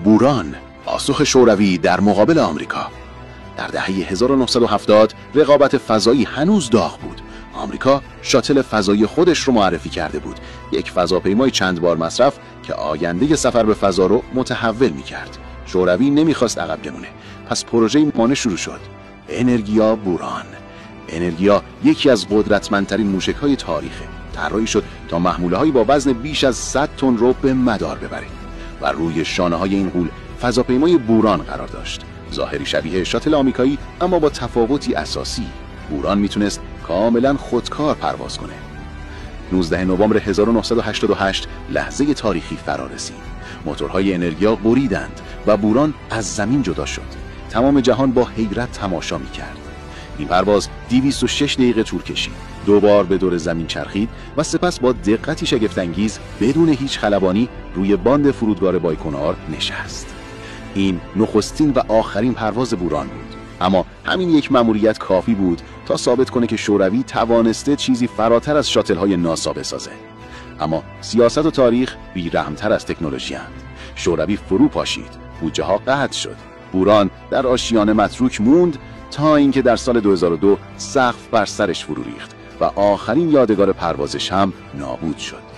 بوران، پاسخ شوروی در مقابل آمریکا. در دهه 1970 رقابت فضایی هنوز داغ بود. آمریکا شاتل فضایی خودش رو معرفی کرده بود، یک فضاپیمای چند بار مصرف که آینده سفر به فضا رو متحول می‌کرد. شوروی نمی‌خواست عقب بمونه، پس پروژه مانع شروع شد. انرگیا بوران. انرگیا یکی از قدرتمندترین موشک‌های تاریخه. طراحی شد تا محموله‌هایی با وزن بیش از 100 تن رو به مدار ببره و روی شانه‌های این غول فضاپیمای بوران قرار داشت. ظاهری شبیه شاتل آمریکایی اما با تفاوتی اساسی. بوران میتونست کاملا خودکار پرواز کنه. 19 نوامبر 1988 لحظه تاریخی فرا رسید. موتورهای انرگیا بریدند و بوران از زمین جدا شد. تمام جهان با حیرت تماشا میکرد. این پرواز 206 دقیقه طول کشید. 2 بار به دور زمین چرخید و سپس با دقتی شگفت‌انگیز بدون هیچ خلبانی روی باند فرودگاه بایکنار نشست. این نخستین و آخرین پرواز بوران بود. اما همین یک مأموریت کافی بود تا ثابت کنه که شوروی توانسته چیزی فراتر از شاتل‌های ناسا بسازه. اما سیاست و تاریخ بی‌رحم‌تر از تکنولوژی اند. شوروی فرو پاشید، بودجه ها قطع شد. بوران در آشیانه متروک موند تا اینکه در سال 2002 سقف بر سرش فرو ریخت و آخرین یادگار پروازش هم نابود شد.